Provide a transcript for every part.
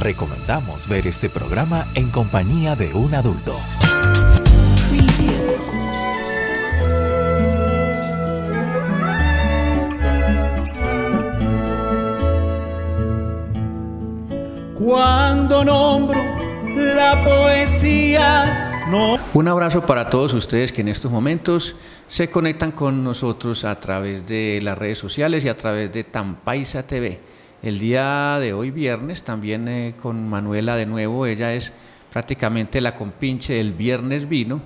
Recomendamos ver este programa en compañía de un adulto. Cuando nombro la poesía, no. Un abrazo para todos ustedes que en estos momentos se conectan con nosotros a través de las redes sociales y a través de Tampaisa TV. El día de hoy, viernes, también con Manuela de nuevo. Ella es prácticamente la compinche del Viernes Vino.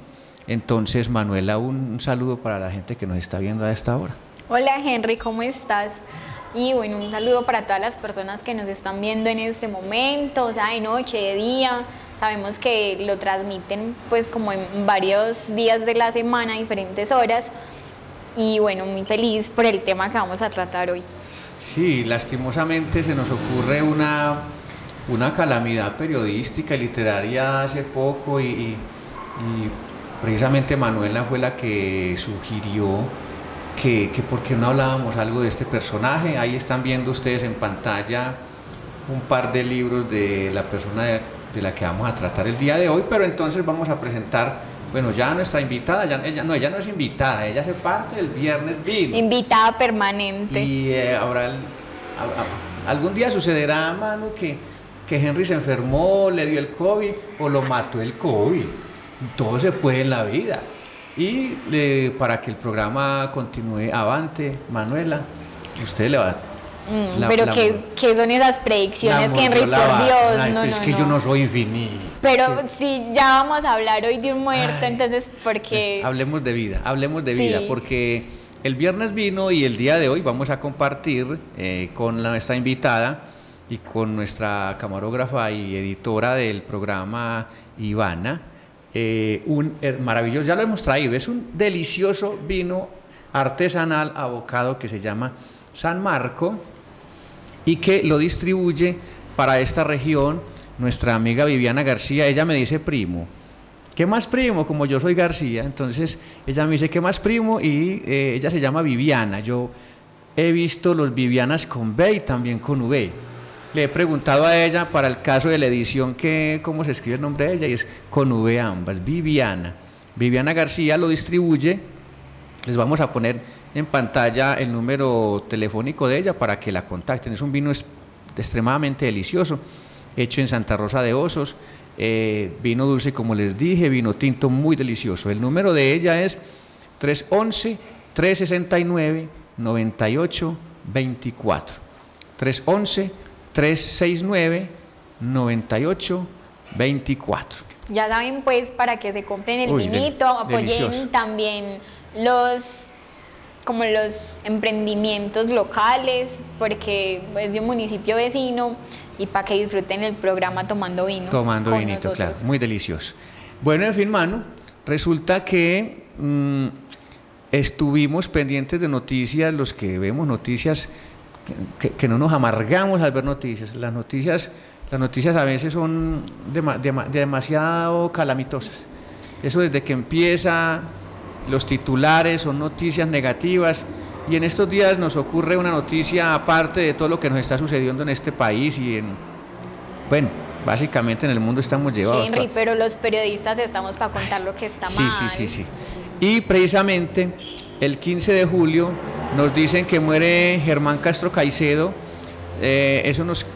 Entonces, Manuela, un saludo para la gente que nos está viendo a esta hora. Hola Henry, ¿cómo estás? Y bueno, un saludo para todas las personas que nos están viendo en este momento, o sea, de noche, de día. Sabemos que lo transmiten pues como en varios días de la semana, diferentes horas. Y bueno, muy feliz por el tema que vamos a tratar hoy. Sí, lastimosamente se nos ocurre una calamidad periodística y literaria hace poco y precisamente Manuela fue la que sugirió que por qué no hablábamos algo de este personaje. Ahí están viendo ustedes en pantalla un par de libros de la persona de la que vamos a tratar el día de hoy, pero entonces vamos a presentar, bueno, ya nuestra invitada, ella no es invitada, ella hace parte del Viernes Vino. Invitada permanente. Y algún día sucederá, Manu, que Henry se enfermó, le dio el COVID o lo mató el COVID. Todo se puede en la vida. Y para que el programa continúe avante, Manuela, usted le va a... pero ¿qué son esas predicciones que Henry, por Dios? No, es que yo no soy infinito. Pero si ya vamos a hablar hoy de un muerto, entonces, ¿por qué? Hablemos de vida, porque el Viernes Vino y el día de hoy vamos a compartir con nuestra invitada y con nuestra camarógrafa y editora del programa, Ivana, un maravilloso, ya lo hemos traído, es un delicioso vino artesanal abocado que se llama San Marco y que lo distribuye para esta región nuestra amiga Viviana García. Ella me dice primo. ¿Qué más primo? Como yo soy García, entonces ella me dice ¿qué más primo? Y ella se llama Viviana. Yo he visto los Vivianas con B y también con V. Le he preguntado a ella para el caso de la edición cómo se escribe el nombre de ella y es con V ambas, Viviana. Viviana García lo distribuye. Les vamos a poner en pantalla el número telefónico de ella para que la contacten. Es un vino extremadamente delicioso, hecho en Santa Rosa de Osos, vino dulce como les dije, vino tinto muy delicioso. El número de ella es 311-369-9824, 311-369-9824. Ya saben pues, para que se compren el vinito, apoyen delicioso. También los emprendimientos locales, porque es de un municipio vecino, y para que disfruten el programa tomando vino. Tomando vinito, nosotros. Claro, muy delicioso. Bueno, en fin, Manu, resulta que estuvimos pendientes de noticias, los que vemos noticias, que no nos amargamos al ver noticias. Las noticias a veces son demasiado calamitosas. Eso desde que empieza... Los titulares son noticias negativas y en estos días nos ocurre una noticia aparte de todo lo que nos está sucediendo en este país y bueno, básicamente en el mundo estamos llevados. Sí, Henry, pero los periodistas estamos para contar lo que está mal. Sí. Y precisamente el 15 de julio nos dicen que muere Germán Castro Caicedo. Eso nos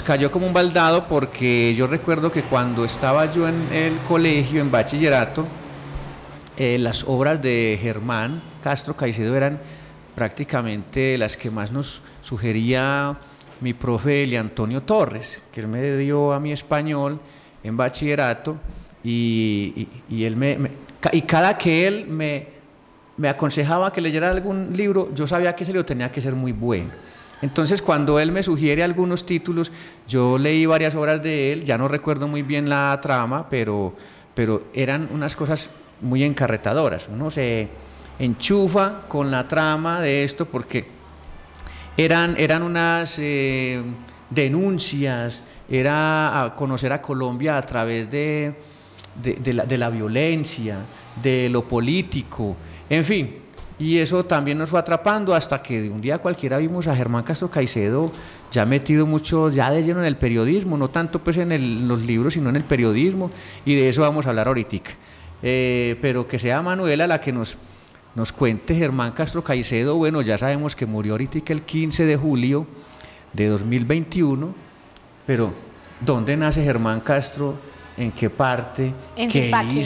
cayó como un baldado porque yo recuerdo que cuando estaba yo en el colegio, en bachillerato, las obras de Germán Castro Caicedo eran prácticamente las que más nos sugería mi profe Eli Antonio Torres, que él me dio a mi español en bachillerato y él y cada que él me aconsejaba que leyera algún libro, yo sabía que ese libro tenía que ser muy bueno. Entonces cuando él me sugiere algunos títulos, yo leí varias obras de él, ya no recuerdo muy bien la trama, pero eran unas cosas muy encarretadoras. Uno se enchufa con la trama de esto porque eran unas denuncias, era a conocer a Colombia a través de la violencia, de lo político, en fin. Y eso también nos fue atrapando hasta que de un día cualquiera vimos a Germán Castro Caicedo ya metido mucho, ya de lleno en el periodismo, no tanto pues en los libros, sino en el periodismo, y de eso vamos a hablar ahorita. Pero que sea Manuela la que nos cuente. Germán Castro Caicedo, bueno, ya sabemos que murió ahorita el 15 de julio de 2021, pero ¿dónde nace Germán Castro? ¿En qué parte? En ¿Qué Zipaquirá.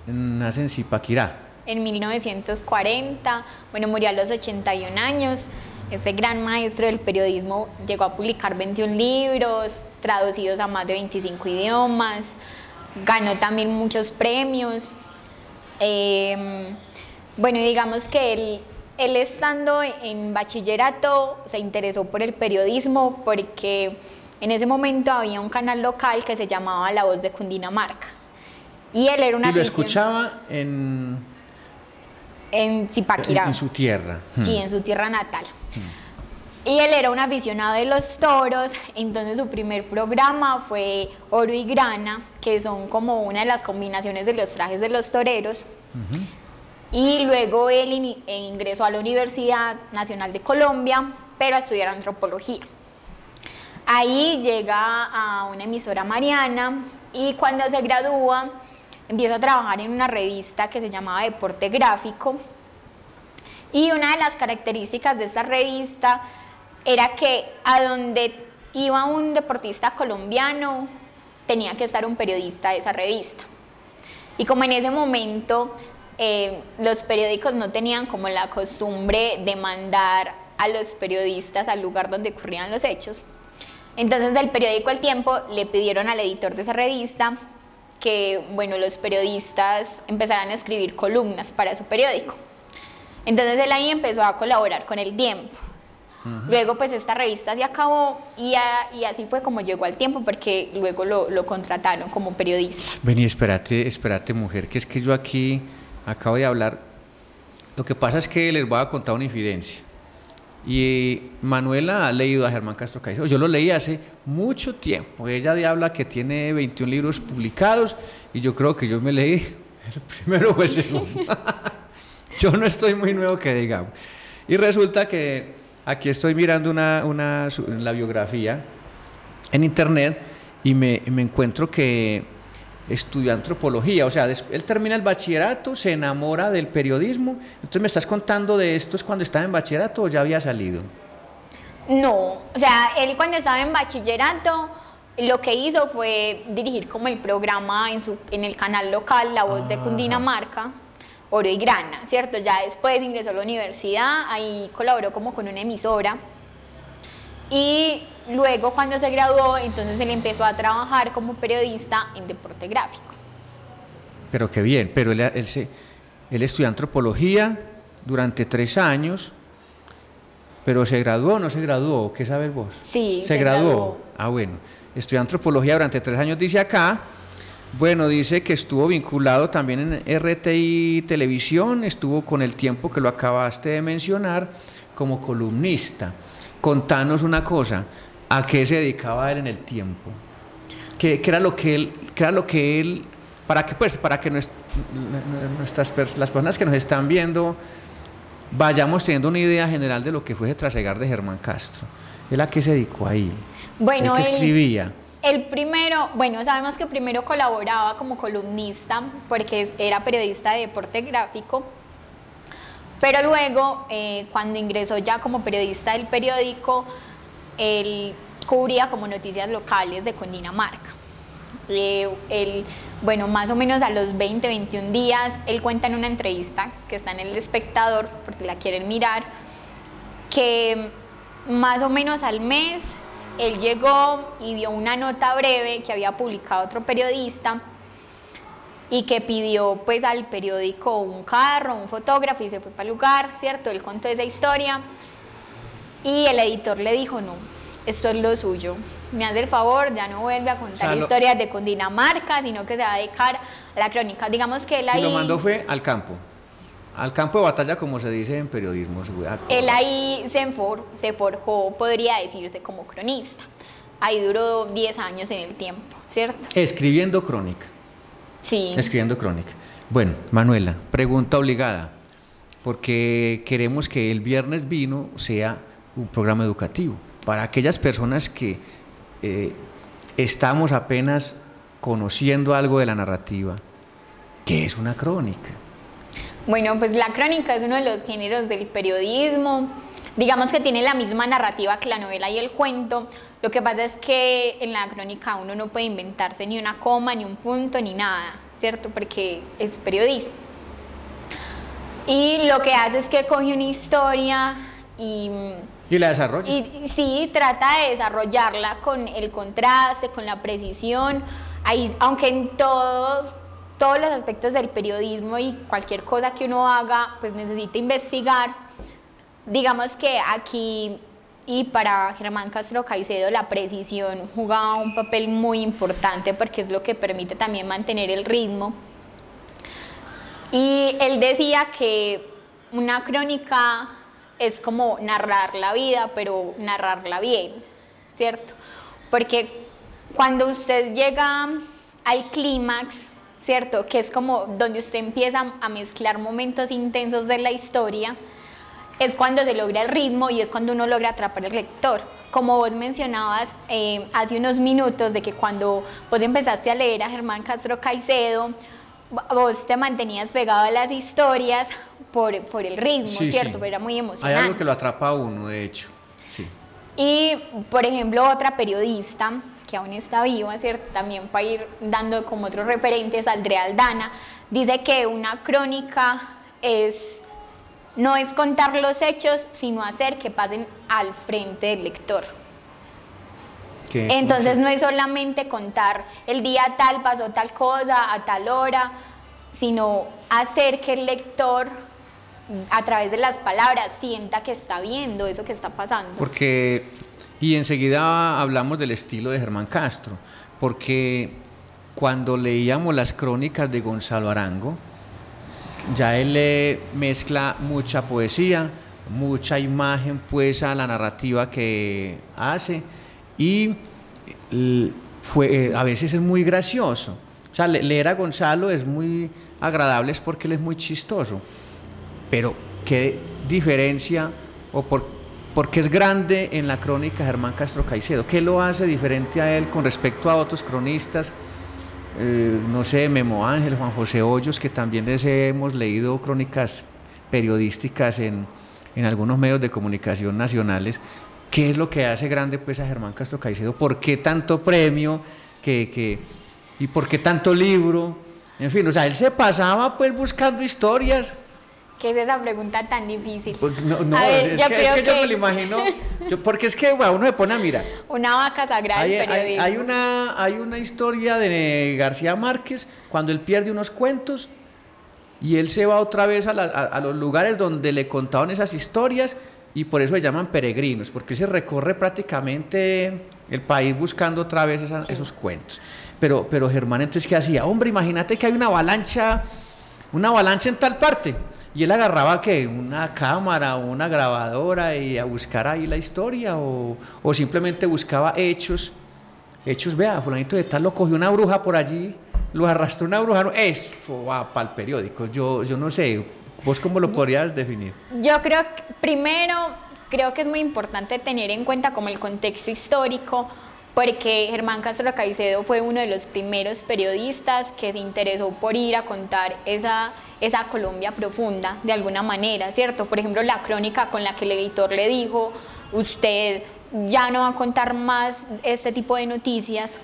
hizo? Nace en Zipaquirá. En 1940, bueno, murió a los 81 años. Este gran maestro del periodismo llegó a publicar 21 libros, traducidos a más de 25 idiomas, ganó también muchos premios. Bueno, digamos que él estando en bachillerato se interesó por el periodismo porque en ese momento había un canal local que se llamaba La Voz de Cundinamarca. Y él era una Y lo afición... escuchaba en Zipaquirá. En su tierra. Sí, en su tierra natal. Y él era un aficionado de los toros, entonces su primer programa fue Oro y Grana, que son como una de las combinaciones de los trajes de los toreros. Y luego él ingresó a la Universidad Nacional de Colombia, pero a estudiar antropología. Ahí llega a una emisora mariana y cuando se gradúa empieza a trabajar en una revista que se llamaba Deporte Gráfico. Y una de las características de esta revista era que a donde iba un deportista colombiano tenía que estar un periodista de esa revista. Y como en ese momento los periódicos no tenían como la costumbre de mandar a los periodistas al lugar donde ocurrían los hechos, entonces el periódico El Tiempo le pidieron al editor de esa revista que, bueno, los periodistas empezaran a escribir columnas para su periódico. Entonces él ahí empezó a colaborar con El Tiempo. Luego pues esta revista se acabó y así fue como llegó al Tiempo, porque luego lo contrataron como periodista. Vení, espérate mujer, que es que yo aquí acabo de hablar. Lo que pasa es que les voy a contar una infidencia. Y Manuela ha leído a Germán Castro Caicedo. Yo lo leí hace mucho tiempo. Ella habla que tiene 21 libros publicados y yo creo que yo me leí el primero o el segundo. Yo no estoy muy nuevo que digamos. Y resulta que aquí estoy mirando la biografía en internet y me encuentro que estudió antropología. O sea, él termina el bachillerato, se enamora del periodismo. Entonces, ¿me estás contando de esto es cuando estaba en bachillerato o ya había salido? No, o sea, él cuando estaba en bachillerato lo que hizo fue dirigir como el programa en el canal local La Voz de Cundinamarca, Oro y Grana, ¿cierto? Ya después ingresó a la universidad, ahí colaboró como con una emisora y luego cuando se graduó, entonces él empezó a trabajar como periodista en Deporte Gráfico. Pero qué bien, pero él estudió antropología durante 3 años, pero ¿se graduó o no se graduó? ¿Qué sabes vos? Sí, se graduó. Ah, bueno, estudió antropología durante 3 años, dice acá. Bueno, dice que estuvo vinculado también en RTI Televisión, estuvo con El Tiempo, que lo acabaste de mencionar, como columnista. Contanos una cosa, ¿a qué se dedicaba él en El Tiempo? ¿Qué era lo que él, para que las personas que nos están viendo vayamos teniendo una idea general de lo que fue ese trasegar de Germán Castro? ¿Él a qué se dedicó ahí? Bueno, ¿Qué escribía? El primero, bueno, sabemos que primero colaboraba como columnista porque era periodista de Deporte Gráfico, pero luego cuando ingresó ya como periodista del periódico, él cubría como noticias locales de Cundinamarca. Bueno, más o menos a los 20, 21 días, él cuenta en una entrevista que está en El Espectador, por si la quieren mirar, que más o menos al mes él llegó y vio una nota breve que había publicado otro periodista y que pidió pues al periódico un carro, un fotógrafo y se fue para el lugar, ¿cierto? Él contó esa historia y el editor le dijo, no, esto es lo suyo, me hace el favor, ya no vuelve a contar historias de Cundinamarca, sino que se va a dedicar a la crónica. Digamos que él ahí... Y lo mandó fue al campo de batalla, como se dice en periodismo. Él ahí se forjó, podría decirse, como cronista. Ahí duró 10 años en El Tiempo, ¿cierto? Escribiendo crónica. Sí. Escribiendo crónica. Bueno, Manuela, pregunta obligada, porque queremos que el Viernes Vino sea un programa educativo para aquellas personas que estamos apenas conociendo algo de la narrativa, ¿qué es una crónica? Bueno, pues la crónica es uno de los géneros del periodismo. Digamos que tiene la misma narrativa que la novela y el cuento. Lo que pasa es que en la crónica uno no puede inventarse ni una coma, ni un punto, ni nada, ¿cierto? Porque es periodismo. Y lo que hace es que coge una historia y la desarrolla. Y sí, trata de desarrollarla con el contraste, con la precisión. Ahí, aunque en todos los aspectos del periodismo y cualquier cosa que uno haga, pues necesita investigar. Digamos que aquí y para Germán Castro Caicedo la precisión jugaba un papel muy importante porque es lo que permite también mantener el ritmo. Y él decía que una crónica es como narrar la vida, pero narrarla bien, ¿cierto? Porque cuando usted llega al clímax, ¿cierto? Que es como donde usted empieza a mezclar momentos intensos de la historia, es cuando se logra el ritmo y es cuando uno logra atrapar al lector. Como vos mencionabas hace unos minutos, de que cuando vos empezaste a leer a Germán Castro Caicedo, vos te mantenías pegado a las historias por el ritmo, sí, ¿cierto? Sí. Pero era muy emocionante. Hay algo que lo atrapa a uno, de hecho. Sí. Y, por ejemplo, otra periodista que aún está viva, ¿cierto? También para ir dando como otros referentes, Andrea Aldana, dice que una crónica no es contar los hechos, sino hacer que pasen al frente del lector. Entonces no es solamente contar el día tal pasó tal cosa a tal hora, sino hacer que el lector a través de las palabras sienta que está viendo eso que está pasando. Y enseguida hablamos del estilo de Germán Castro, porque cuando leíamos las crónicas de Gonzalo Arango, ya él le mezcla mucha poesía, mucha imagen pues a la narrativa que hace, y a veces es muy gracioso. O sea, leer a Gonzalo es muy agradable, es porque él es muy chistoso. Pero qué diferencia, o por qué es grande en la crónica Germán Castro Caicedo, ¿qué lo hace diferente a él con respecto a otros cronistas? No sé, Memo Ángel, Juan José Hoyos, que también les hemos leído crónicas periodísticas en algunos medios de comunicación nacionales. ¿Qué es lo que hace grande pues a Germán Castro Caicedo? ¿Por qué tanto premio? ¿Y por qué tanto libro? En fin, o sea, él se pasaba pues buscando historias. ¿Qué es esa pregunta tan difícil? Pues no, ver, es que yo me lo imagino, porque es que uno se pone a mirar. Una vaca sagrada del periodismo. Hay una historia de García Márquez, cuando él pierde unos cuentos, y él se va otra vez a los lugares donde le contaban esas historias, y por eso se llaman peregrinos, porque se recorre prácticamente el país buscando otra vez esos cuentos. Pero Germán, entonces, ¿qué hacía? Hombre, imagínate que hay una avalancha en tal parte, y él agarraba ¿qué? Una cámara o una grabadora y a buscar ahí la historia, o simplemente buscaba hechos, vea, fulanito de tal lo cogió una bruja por allí, lo arrastró una bruja, eso va para el periódico. Yo no sé, ¿vos cómo lo podrías definir? Yo creo que es muy importante tener en cuenta como el contexto histórico, porque Germán Castro Caicedo fue uno de los primeros periodistas que se interesó por ir a contar esa Colombia profunda, de alguna manera, ¿cierto? Por ejemplo, la crónica con la que el editor le dijo, usted ya no va a contar más este tipo de noticias,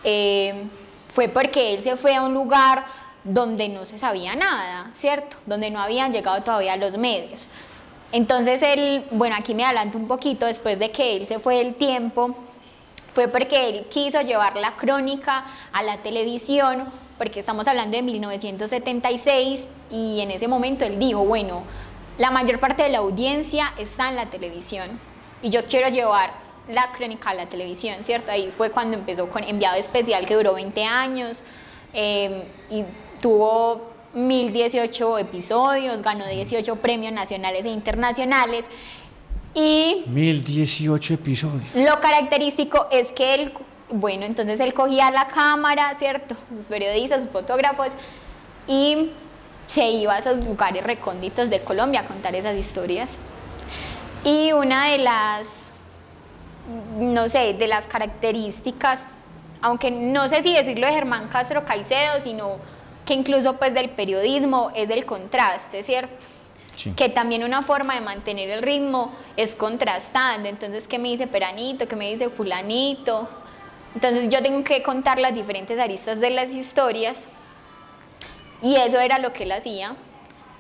fue porque él se fue a un lugar donde no se sabía nada, ¿cierto? Donde no habían llegado todavía los medios. Entonces él, bueno, aquí me adelanto un poquito, después de que él se fue del tiempo, fue porque él quiso llevar la crónica a la televisión, porque estamos hablando de 1976, y en ese momento él dijo, bueno, la mayor parte de la audiencia está en la televisión, y yo quiero llevar la crónica a la televisión, ¿cierto? Ahí fue cuando empezó con Enviado Especial, que duró 20 años, y tuvo 1018 episodios, ganó 18 premios nacionales e internacionales. Y 1018 episodios. Lo característico es que él, bueno, entonces él cogía la cámara, ¿cierto? Sus periodistas, sus fotógrafos, y se iba a esos lugares recónditos de Colombia a contar esas historias. Y una de no sé, de las características, aunque no sé si decirlo de Germán Castro Caicedo, sino que incluso pues del periodismo es el contraste, ¿cierto? Sí. Que también una forma de mantener el ritmo es contrastando. Entonces, ¿qué me dice Peranito? ¿Qué me dice fulanito? Entonces yo tengo que contar las diferentes aristas de las historias, y eso era lo que él hacía.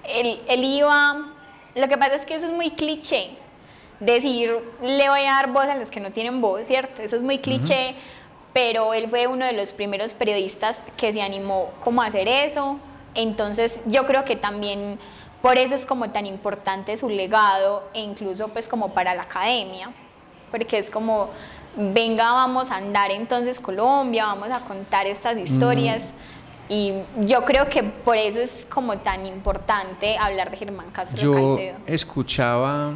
Él iba, lo que pasa es que eso es muy cliché, decir le voy a dar voz a los que no tienen voz, ¿cierto? Eso es muy cliché, pero él fue uno de los primeros periodistas que se animó como a hacer eso. Entonces yo creo que también por eso es como tan importante su legado, e incluso pues como para la academia, porque es como, venga, vamos a andar entonces Colombia, vamos a contar estas historias. Y yo creo que por eso es como tan importante hablar de Germán Castro Caicedo. Yo escuchaba,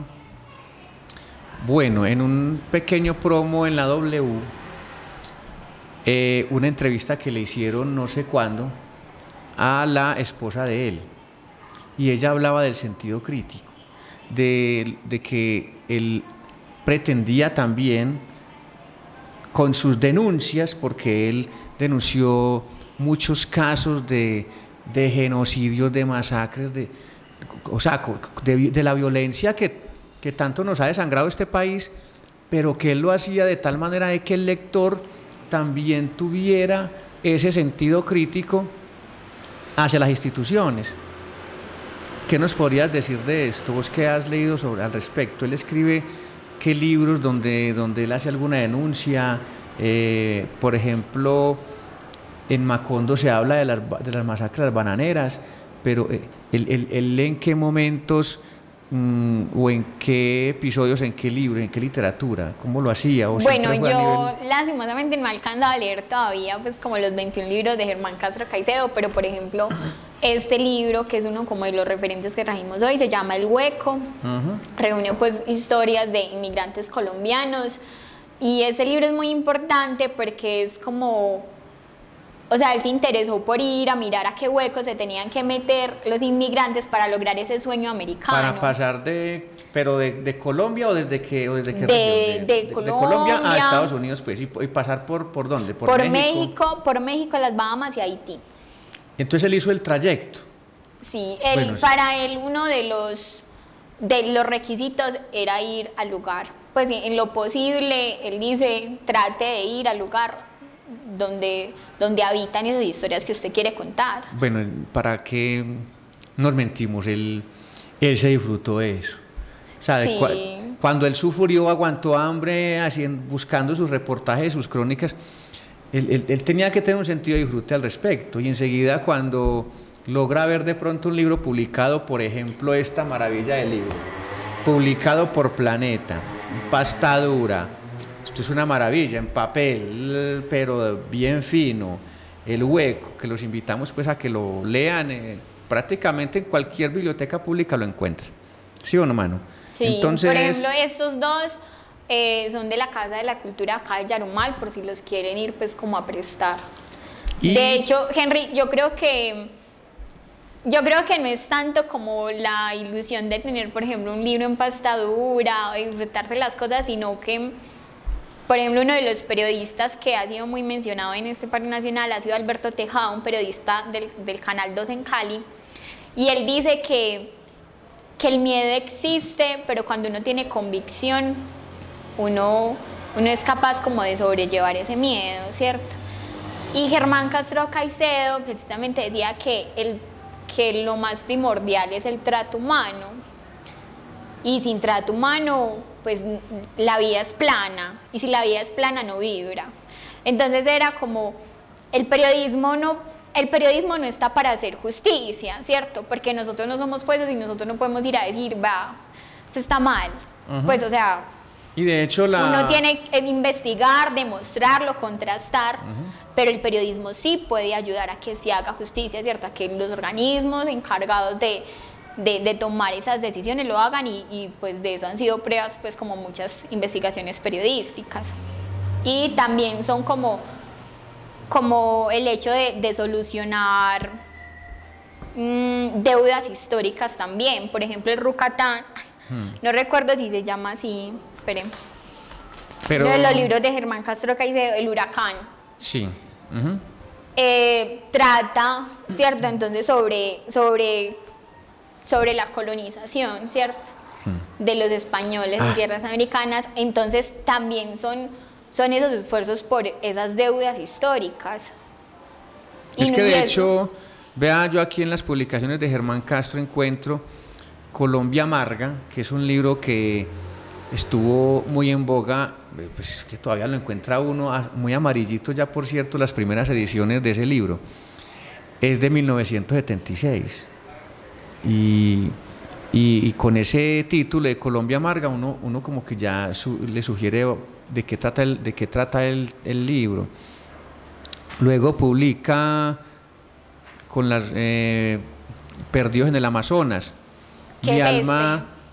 bueno, en un pequeño promo en la W, una entrevista que le hicieron no sé cuándo a la esposa de él, y ella hablaba del sentido crítico, de que él pretendía también con sus denuncias, porque él denunció muchos casos de genocidios, de masacres, o sea, de la violencia que tanto nos ha desangrado este país, pero que él lo hacía de tal manera de que el lector también tuviera ese sentido crítico hacia las instituciones. ¿Qué nos podrías decir de esto? ¿Vos qué has leído al respecto? Él escribe qué libros donde él hace alguna denuncia, por ejemplo, en Macondo se habla de las masacres bananeras, pero él en qué momentos o en qué episodios, en qué libros, en qué literatura, cómo lo hacía. Bueno, yo lastimosamente no alcanzaba a leer todavía pues como los 21 libros de Germán Castro Caicedo, pero por ejemplo este libro, que es uno como de los referentes que trajimos hoy, se llama El Hueco, reúne pues historias de inmigrantes colombianos, y ese libro es muy importante porque es como, o sea, él se interesó por ir a mirar a qué huecos se tenían que meter los inmigrantes para lograr ese sueño americano. Para pasar pero de Colombia o desde qué región? De Colombia a Estados Unidos, pues, y pasar por ¿dónde? Por México, las Bahamas y Haití. Entonces él hizo el trayecto. Sí, para él uno de los requisitos era ir al lugar. Pues en lo posible, él dice, trate de ir al lugar donde habitan esas historias que usted quiere contar. Bueno, ¿para qué nos mentimos? Él se disfrutó de eso. O sea, sí. Cuando él sufrió, aguantó hambre, buscando sus reportajes, sus crónicas, él tenía que tener un sentido de disfrute al respecto. Y enseguida, cuando logra ver de pronto un libro publicado, por ejemplo, esta maravilla de libro, publicado por Planeta, pasta dura, esto es una maravilla, en papel, pero bien fino, El Hueco, que los invitamos pues a que lo lean, prácticamente en cualquier biblioteca pública lo encuentran. ¿Sí o no, mano? Sí. Entonces, por ejemplo, estos dos son de la Casa de la Cultura acá de Yarumal, por si los quieren ir pues como a prestar. De hecho, Henry, yo creo que no es tanto como la ilusión de tener, por ejemplo, un libro en pasta dura o disfrutarse las cosas, sino que, por ejemplo, uno de los periodistas que ha sido muy mencionado en este paro nacional ha sido Alberto Tejada, un periodista del Canal 2 en Cali, y él dice que el miedo existe, pero cuando uno tiene convicción, uno es capaz como de sobrellevar ese miedo, ¿cierto? Y Germán Castro Caicedo precisamente decía que lo más primordial es el trato humano, y sin trato humano pues la vida es plana, y si la vida es plana no vibra. Entonces era como, el periodismo no está para hacer justicia, ¿cierto? Porque nosotros no somos jueces y nosotros no podemos ir a decir, va, eso está mal. Pues o sea, y de hecho uno tiene que investigar, demostrarlo, contrastar, pero el periodismo sí puede ayudar a que se haga justicia, ¿cierto? A que los organismos encargados de tomar esas decisiones lo hagan, y pues de eso han sido pruebas pues como muchas investigaciones periodísticas. Y también son como el hecho de solucionar deudas históricas también. Por ejemplo, el Rucatán, no recuerdo si se llama así, esperen, Pero... Uno de los libros de Germán Castro Caicedo, El Huracán. Sí. Trata, ¿cierto? Entonces sobre la colonización, ¿cierto? De los españoles en tierras americanas. Entonces también son esos esfuerzos por esas deudas históricas. Es que de hecho, vea, yo aquí en las publicaciones de Germán Castro encuentro Colombia Amarga, que es un libro que estuvo muy en boga, pues que todavía lo encuentra uno muy amarillito ya, por cierto, las primeras ediciones de ese libro. Es de 1976. Y con ese título de Colombia Amarga, uno como que ya le sugiere de qué trata el libro. Luego publica con las Perdidos en el Amazonas.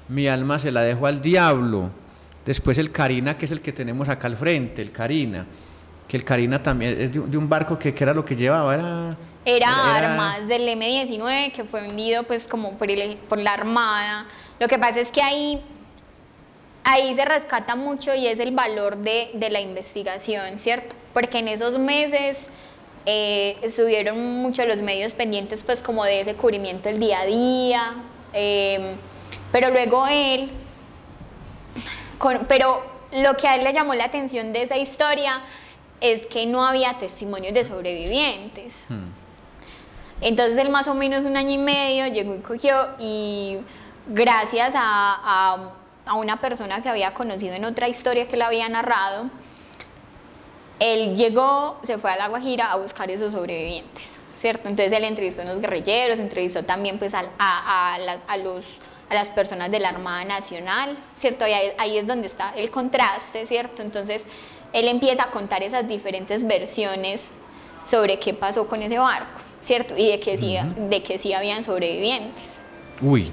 Mi alma se la dejo al diablo. Después el Carina, que es el que tenemos acá al frente, el Carina. Que el Carina también es de un barco que era lo que llevaba, era armas del M-19 que fue vendido pues como por la Armada. Lo que pasa es que ahí se rescata mucho y es el valor de la investigación, ¿cierto? Porque en esos meses estuvieron mucho los medios pendientes pues como de ese cubrimiento del día a día, pero luego pero lo que a él le llamó la atención de esa historia es que no había testimonios de sobrevivientes. Entonces él más o menos 1 año y medio llegó y cogió, y gracias a una persona que había conocido en otra historia que le había narrado, él llegó, se fue a La Guajira a buscar esos sobrevivientes, ¿cierto? Entonces él entrevistó a unos guerrilleros, entrevistó también pues a las personas de la Armada Nacional, ¿cierto? Y ahí es donde está el contraste, ¿cierto? Entonces él empieza a contar esas diferentes versiones sobre qué pasó con ese barco, ¿cierto? Y de que sí habían sobrevivientes. Uy,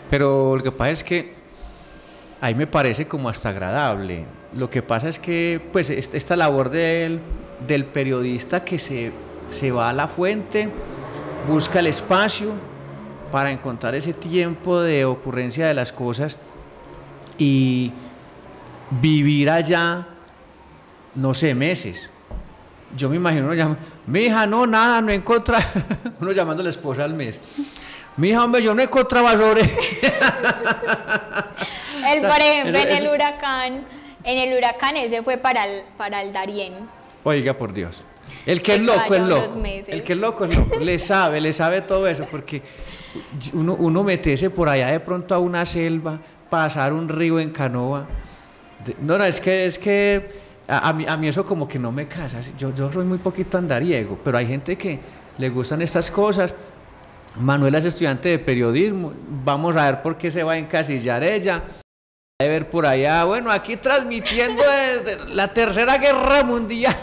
pero lo que pasa es que ahí me parece como hasta agradable. Lo que pasa es que pues esta labor del periodista que se va a la fuente, busca el espacio para encontrar ese tiempo de ocurrencia de las cosas y vivir allá, no sé, meses. Yo me imagino uno llama, mi hija, no, nada, no encontraba, uno llamando a la esposa al mes, mi hija, hombre, yo no encontraba sobre. Él, por ejemplo, en el huracán él se fue para el Darién. Oiga, por Dios. El que es loco, es loco. El que es loco, le sabe todo eso, porque uno metese por allá de pronto a una selva, pasar un río en canoa. No, es que a mí eso como que no me casa. Yo soy muy poquito andariego, pero hay gente que le gustan estas cosas. Manuela es estudiante de periodismo, vamos a ver por qué se va a encasillar ella. De ver por allá, bueno, aquí transmitiendo desde la Tercera Guerra Mundial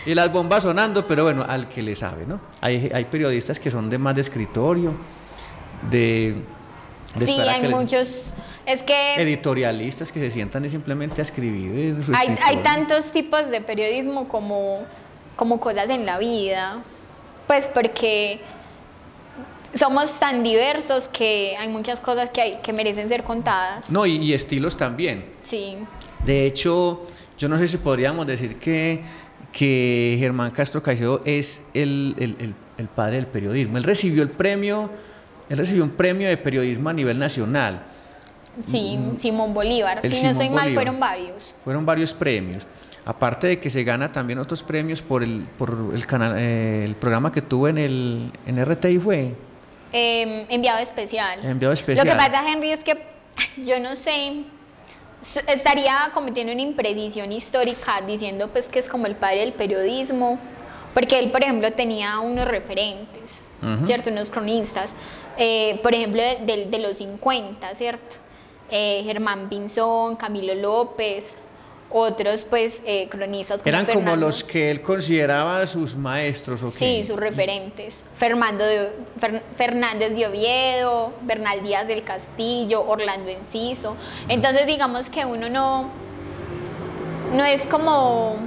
y las bombas sonando, pero bueno, al que le sabe, ¿no? Hay periodistas que son de más de escritorio, sí, hay muchos, es que editorialistas que se sientan simplemente a escribir. Hay tantos tipos de periodismo como cosas en la vida, pues porque somos tan diversos que hay muchas cosas que merecen ser contadas. No, y estilos también. Sí. De hecho, yo no sé si podríamos decir que Germán Castro Caicedo es el padre del periodismo. Él recibió un premio de periodismo a nivel nacional. Sí, Simón Bolívar. Si no estoy mal, fueron varios. Fueron varios premios. Aparte de que se gana también otros premios por el canal, el programa que tuvo en RTI fue. Enviado especial. Enviado especial. Lo que pasa, Henry, es que yo no sé, estaría cometiendo una imprecisión histórica diciendo pues que es como el padre del periodismo, porque él, por ejemplo, tenía unos referentes, ¿cierto? Unos cronistas, por ejemplo, de los 50, ¿cierto? Germán Pinzón, Camilo López, otros pues cronistas como eran Fernando, como los que él consideraba sus maestros, ¿o qué? Sí, sus referentes. Fernández de Oviedo, Bernal Díaz del Castillo, Orlando Enciso. Entonces digamos que uno no es como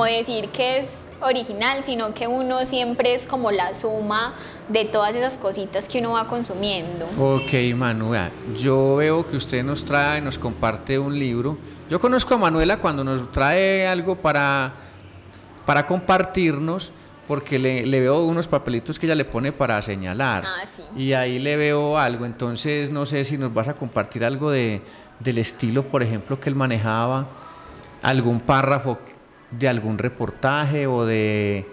decir que es original, sino que uno siempre es como la suma de todas esas cositas que uno va consumiendo. Ok, Manu, vea, yo veo que usted nos trae, nos comparte un libro. Yo conozco a Manuela cuando nos trae algo para compartirnos, porque le veo unos papelitos que ella le pone para señalar. Ah, sí. Y ahí le veo algo, entonces no sé si nos vas a compartir algo del estilo, por ejemplo, que él manejaba, algún párrafo de algún reportaje o de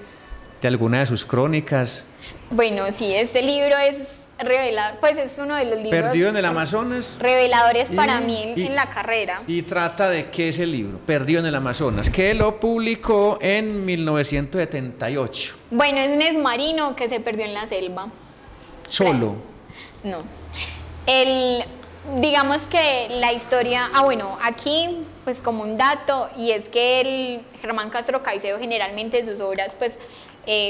alguna de sus crónicas. Bueno, sí, este libro es revelador, pues es uno de los libros Perdido en el Amazonas. reveladores para mí en la carrera. ¿Y trata de qué es el libro? Perdido en el Amazonas, que lo publicó en 1978. Bueno, es un exmarino que se perdió en la selva. ¿Solo? No. Digamos que la historia, bueno, aquí pues como un dato, y es que Germán Castro Caicedo generalmente en sus obras pues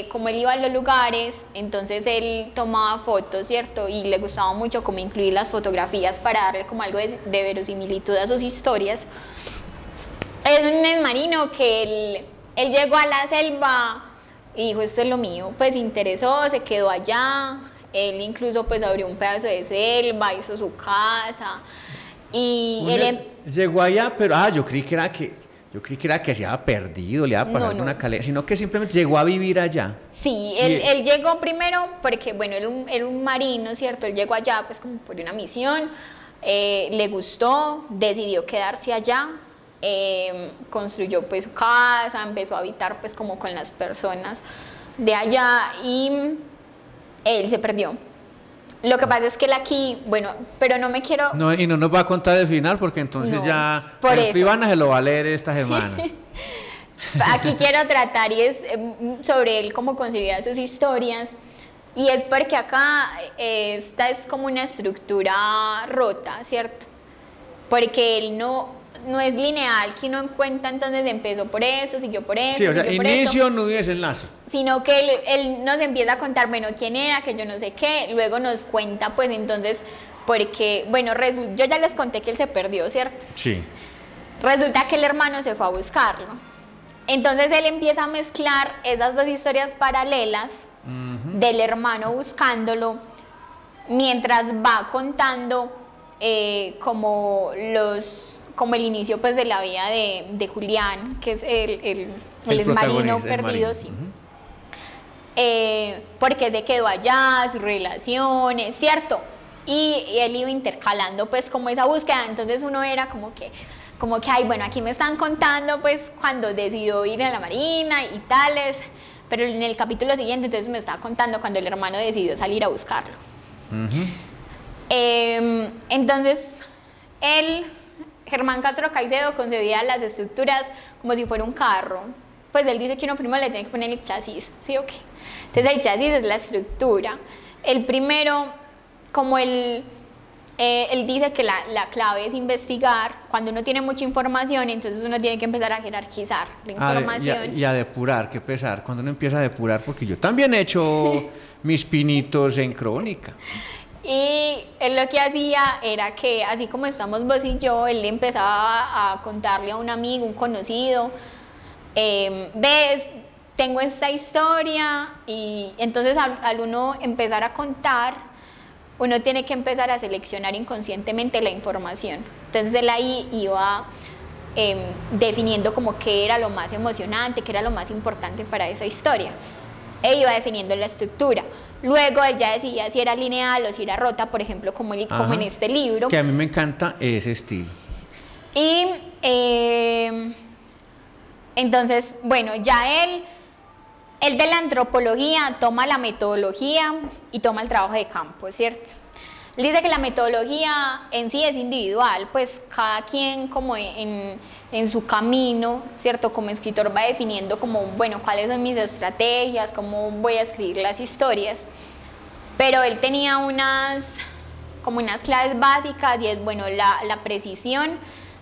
como él iba a los lugares, entonces él tomaba fotos, ¿cierto? Y le gustaba mucho como incluir las fotografías para darle como algo de verosimilitud a sus historias. Es un marino que él llegó a la selva y dijo, esto es lo mío, pues se interesó, se quedó allá, él incluso pues abrió un pedazo de selva, hizo su casa, y llegó allá, pero yo creí que era que se había perdido, le había pasado una calera, sino que simplemente llegó a vivir allá. Sí, él llegó primero porque, bueno, era un marino, ¿cierto? Él llegó allá pues como por una misión, le gustó, decidió quedarse allá, construyó pues su casa, empezó a habitar pues como con las personas de allá y él se perdió. Lo que pasa es que él aquí, bueno, pero no me quiero... No, y no nos va a contar el final porque entonces ya... Por el Ivana se lo va a leer esta semana. Aquí quiero tratar y es sobre él cómo concebía sus historias, y es porque acá esta es como una estructura rota, ¿cierto? Porque él no es lineal, que uno cuenta, entonces empezó por eso, siguió por eso, sí, o sea, siguió por inicio, eso, nudo y desenlace. sino que él nos empieza a contar, bueno, quién era, que yo no sé qué, luego nos cuenta, pues entonces, porque, bueno, yo ya les conté que él se perdió, ¿cierto? Sí. Resulta que el hermano se fue a buscarlo. Entonces él empieza a mezclar esas dos historias paralelas del hermano buscándolo, mientras va contando como el inicio pues de la vida de Julián, que es el exmarino perdido, sí. Porque se quedó allá, sus relaciones, ¿cierto? Y él iba intercalando pues como esa búsqueda, entonces uno era como que, ay, bueno, aquí me están contando pues cuando decidió ir a la marina y tales, pero en el capítulo siguiente entonces me estaba contando cuando el hermano decidió salir a buscarlo. Entonces, Germán Castro Caicedo concebía las estructuras como si fuera un carro. Pues él dice que uno primero le tiene que poner el chasis, ¿sí o qué? Entonces el chasis es la estructura. El primero, como él dice que la clave es investigar. Cuando uno tiene mucha información, entonces uno tiene que empezar a jerarquizar la información. Y a depurar, qué pesar, cuando uno empieza a depurar, porque yo también he hecho mis pinitos en crónica. Y él lo que hacía era que, así como estamos vos y yo, él empezaba a contarle a un amigo, un conocido, ves, tengo esta historia, y entonces al uno empezar a contar, uno tiene que empezar a seleccionar inconscientemente la información. Entonces él ahí iba definiendo como qué era lo más emocionante, qué era lo más importante para esa historia, e iba definiendo la estructura. Luego él ya decidía si era lineal o si era rota, por ejemplo, como en este libro. Que a mí me encanta ese estilo. Y entonces, bueno, ya él de la antropología toma la metodología y toma el trabajo de campo, ¿cierto? Él dice que la metodología en sí es individual, pues cada quien como en su camino, ¿cierto? Como escritor va definiendo como, bueno, cuáles son mis estrategias, cómo voy a escribir las historias. Pero él tenía unas claves básicas, y es, bueno, la precisión.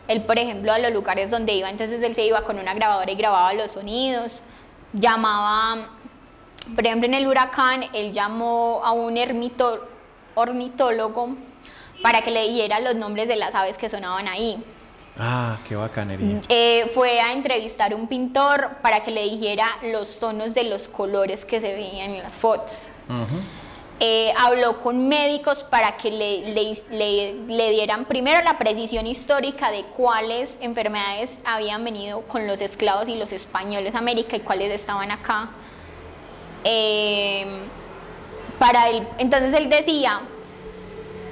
Él, por ejemplo, a los lugares donde iba, entonces él se iba con una grabadora y grababa los sonidos. Llamaba, por ejemplo, en el huracán, él llamó a un ornitólogo para que le diera los nombres de las aves que sonaban ahí. Ah, qué bacanería. Fue a entrevistar a un pintor para que le dijera los tonos de los colores que se veían en las fotos. Habló con médicos para que le dieran primero la precisión histórica de cuáles enfermedades habían venido con los esclavos y los españoles a América y cuáles estaban acá. Entonces él decía,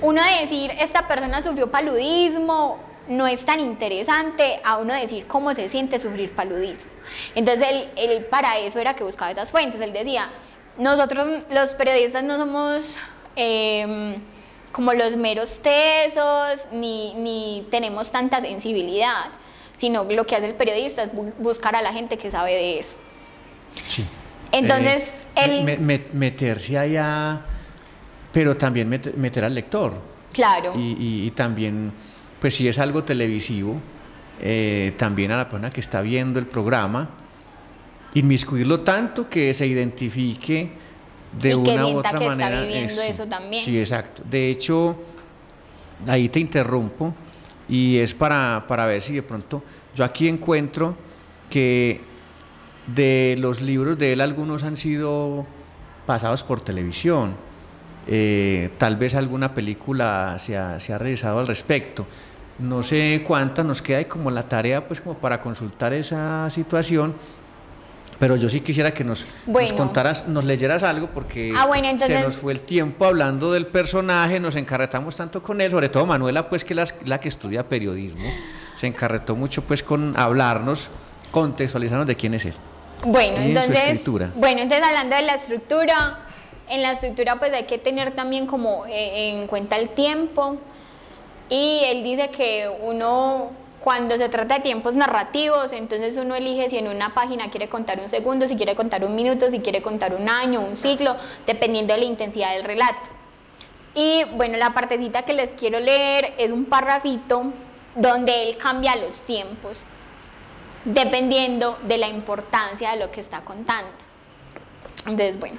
uno decir esta persona sufrió paludismo no es tan interesante a uno decir cómo se siente sufrir paludismo. Entonces él para eso era que buscaba esas fuentes. Él decía, nosotros los periodistas no somos como los meros tesos ni tenemos tanta sensibilidad, sino lo que hace el periodista es buscar a la gente que sabe de eso. Sí. Entonces meterse allá, pero también meter al lector. Claro. Y también, pues si es algo televisivo, también a la persona que está viendo el programa, inmiscuirlo tanto que se identifique de una u otra manera. Está viviendo eso también. Sí, exacto. De hecho, ahí te interrumpo y es para ver si de pronto yo aquí encuentro que de los libros de él algunos han sido pasados por televisión. Tal vez alguna película se ha realizado al respecto. No sé cuántas nos queda ahí como la tarea, pues como para consultar esa situación. Pero yo sí quisiera que nos contaras, nos leyeras algo, porque entonces, se nos fue el tiempo hablando del personaje, nos encarretamos tanto con él, sobre todo Manuela, pues que es la que estudia periodismo, se encarretó mucho pues con hablarnos, contextualizarnos de quién es él. Entonces hablando de la estructura, en la estructura pues hay que tener también como en cuenta el tiempo, y él dice que uno, cuando se trata de tiempos narrativos, entonces uno elige si en una página quiere contar un segundo, si quiere contar un minuto, si quiere contar un año, un siglo, dependiendo de la intensidad del relato. Y bueno, la partecita que les quiero leer es un parrafito donde él cambia los tiempos, dependiendo de la importancia de lo que está contando. Entonces, bueno.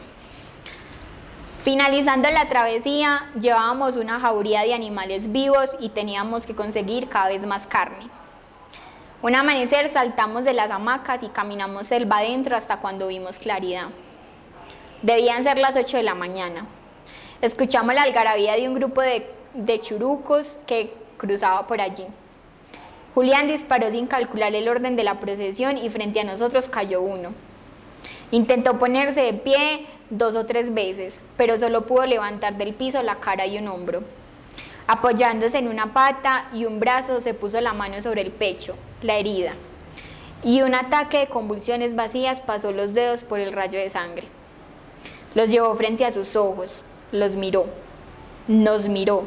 Finalizando la travesía, llevábamos una jauría de animales vivos y teníamos que conseguir cada vez más carne. Un amanecer saltamos de las hamacas y caminamos selva adentro hasta cuando vimos claridad. Debían ser las 8 de la mañana. Escuchamos la algarabía de un grupo de churucos que cruzaba por allí. Julián disparó sin calcular el orden de la procesión y frente a nosotros cayó uno. Intentó ponerse de pie 2 o 3 veces, pero solo pudo levantar del piso la cara y un hombro. Apoyándose en una pata y un brazo, se puso la mano sobre el pecho, la herida, y un ataque de convulsiones vacías pasó los dedos por el rayo de sangre. Los llevó frente a sus ojos, los miró, nos miró,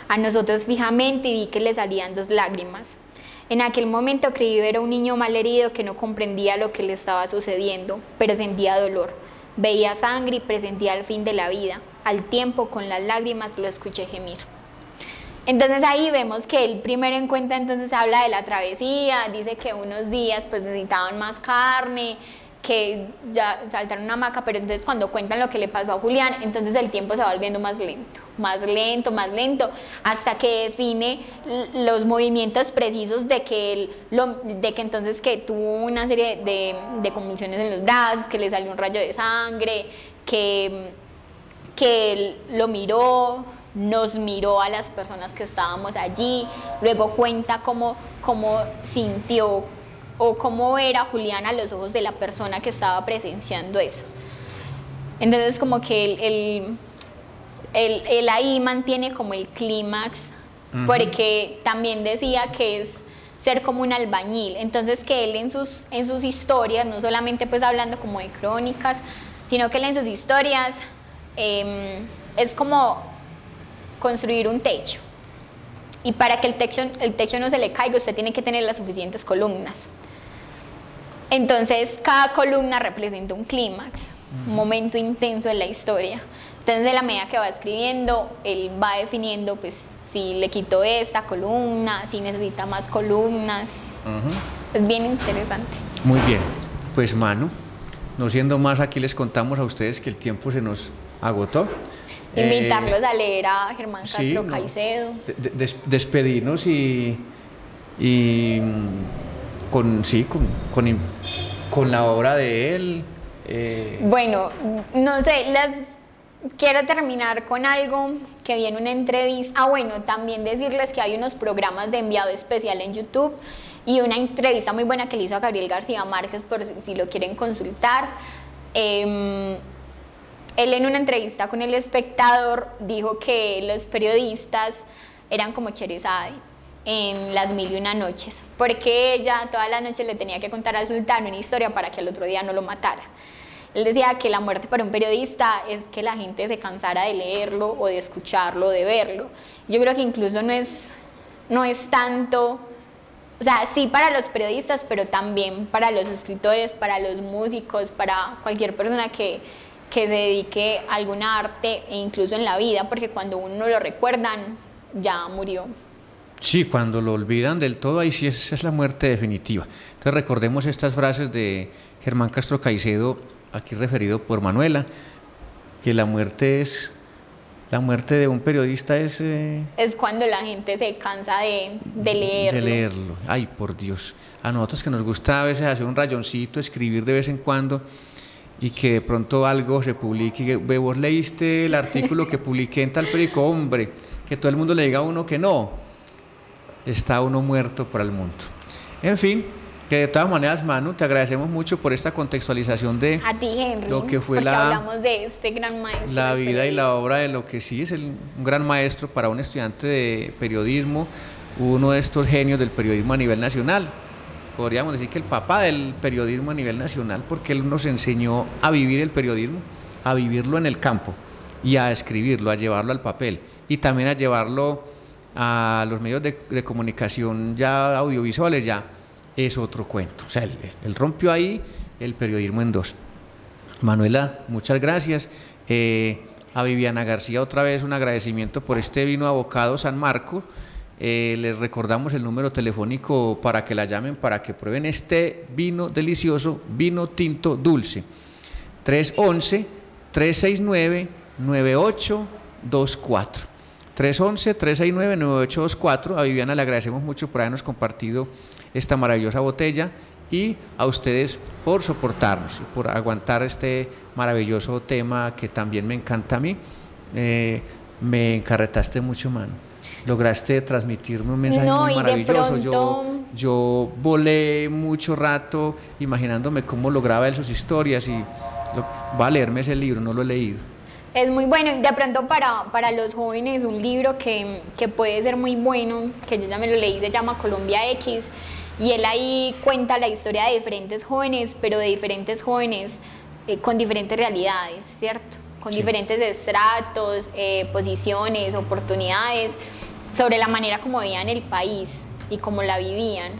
a nosotros fijamente, y vi que le salían 2 lágrimas. En aquel momento creí ver a un niño malherido que no comprendía lo que le estaba sucediendo, pero sentía dolor. Veía sangre y presentía el fin de la vida. Al tiempo, con las lágrimas, lo escuché gemir. Entonces ahí vemos que el primer encuentro entonces habla de la travesía, dice que unos días pues necesitaban más carne, que ya saltaron una hamaca, pero entonces cuando cuentan lo que le pasó a Julián, entonces el tiempo se va volviendo más lento, hasta que define los movimientos precisos de que entonces que tuvo una serie de convulsiones en los brazos, que le salió un rayo de sangre, que él lo miró, nos miró a las personas que estábamos allí, luego cuenta cómo sintió o cómo era Julián a los ojos de la persona que estaba presenciando eso. Entonces como que él ahí mantiene como el clímax, porque también decía que es ser como un albañil, entonces que él en sus historias, no solamente pues hablando como de crónicas, sino que él en sus historias es como construir un techo, y para que el techo no se le caiga, usted tiene que tener las suficientes columnas. Entonces cada columna representa un clímax, un momento intenso en la historia. Entonces de la medida que va escribiendo, él va definiendo pues si le quitó esta columna, si necesita más columnas. Es bien interesante. Muy bien, pues Manu, no siendo más, aquí les contamos a ustedes que el tiempo se nos agotó. Invitarlos a leer a Germán Castro Caicedo. Despedirnos y y con la obra de él. Bueno, no sé, quiero terminar con algo que vi en una entrevista. Bueno, también decirles que hay unos programas de enviado especial en YouTube y una entrevista muy buena que le hizo a Gabriel García Márquez, por si lo quieren consultar. Él en una entrevista con El Espectador dijo que los periodistas eran como Cherizade en Las Mil y Una Noches, porque ella toda la noche le tenía que contar al sultán una historia para que al otro día no lo matara. Él decía que la muerte para un periodista es que la gente se cansara de leerlo o de escucharlo o de verlo. Yo creo que incluso no es tanto, o sea, sí para los periodistas, pero también para los escritores, para los músicos, para cualquier persona que se dedique a algún arte e incluso en la vida, porque cuando uno lo recuerdan, ya murió. Sí, cuando lo olvidan del todo, ahí sí es la muerte definitiva. Entonces recordemos estas frases de Germán Castro Caicedo, aquí referido por Manuela, que la muerte de un periodista es cuando la gente se cansa de leerlo. De leerlo. Ay, por Dios. A nosotros que nos gusta a veces hacer un rayoncito, escribir de vez en cuando, y que de pronto algo se publique, y que vos leíste el artículo que publiqué en tal periódico, hombre, que todo el mundo le diga a uno que no, está uno muerto por el mundo. En fin, que de todas maneras, Manu, te agradecemos mucho por esta contextualización de a ti, Henry, lo que fue hablamos de este gran maestro, la vida y la obra de lo que sí es un gran maestro para un estudiante de periodismo, uno de estos genios del periodismo a nivel nacional. Podríamos decir que el papá del periodismo a nivel nacional, porque él nos enseñó a vivir el periodismo, a vivirlo en el campo y a escribirlo, a llevarlo al papel y también a llevarlo a los medios de comunicación ya audiovisuales. Ya es otro cuento. O sea, él rompió ahí el periodismo en dos. Manuela, muchas gracias. A Viviana García otra vez un agradecimiento por este vino Abocado San Marcos. Les recordamos el número telefónico para que la llamen, para que prueben este vino delicioso, vino tinto dulce. 311-369-9824. 311-369-9824. A Viviana le agradecemos mucho por habernos compartido esta maravillosa botella y a ustedes por soportarnos y por aguantar este maravilloso tema que también me encanta a mí. Me encarretaste mucho, mano. Lograste transmitirme un mensaje muy maravilloso. Yo volé mucho rato imaginándome cómo lograba él sus historias y va a leerme ese libro, no lo he leído. Es muy bueno, y de pronto para los jóvenes un libro que puede ser muy bueno, que yo ya me lo leí, se llama Colombia X, y él ahí cuenta la historia de diferentes jóvenes, pero de diferentes jóvenes con diferentes realidades, ¿cierto? Con diferentes estratos, posiciones, oportunidades, sobre la manera como veían el país y cómo la vivían.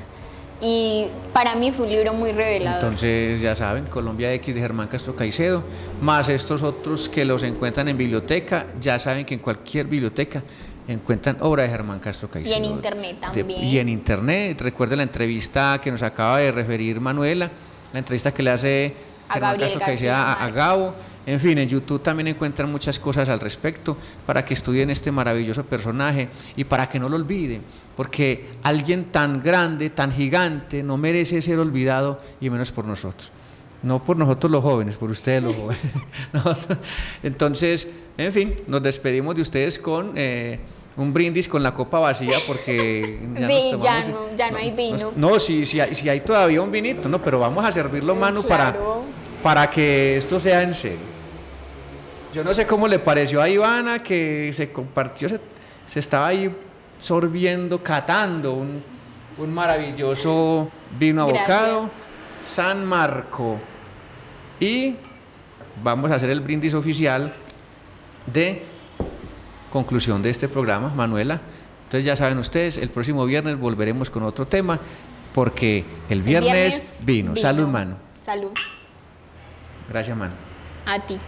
Y para mí fue un libro muy revelador. Entonces ya saben, Colombia X de Germán Castro Caicedo, más estos otros que los encuentran en biblioteca. Ya saben que en cualquier biblioteca encuentran obra de Germán Castro Caicedo. Y en internet también. Y en internet, recuerden la entrevista que nos acaba de referir Manuela, la entrevista que le hace Germán Castro Caicedo a Gabo. En fin, en YouTube también encuentran muchas cosas al respecto para que estudien este maravilloso personaje y para que no lo olviden, porque alguien tan grande, tan gigante, no merece ser olvidado, y menos por nosotros. No por nosotros los jóvenes, por ustedes los jóvenes. Entonces, en fin, nos despedimos de ustedes con un brindis con la copa vacía, porque ya sí, ya no hay vino. No, sí hay todavía un vinito, no, pero vamos a servirlo, Manu, claro, para que esto sea en serio. Yo no sé cómo le pareció a Ivana, que se compartió, se estaba ahí sorbiendo, catando un maravilloso vino Abocado San Marco. Y vamos a hacer el brindis oficial de conclusión de este programa, Manuela. Entonces ya saben ustedes, el próximo viernes volveremos con otro tema, porque el viernes vino. Salud, Manu. Salud. Gracias, Manu. A ti.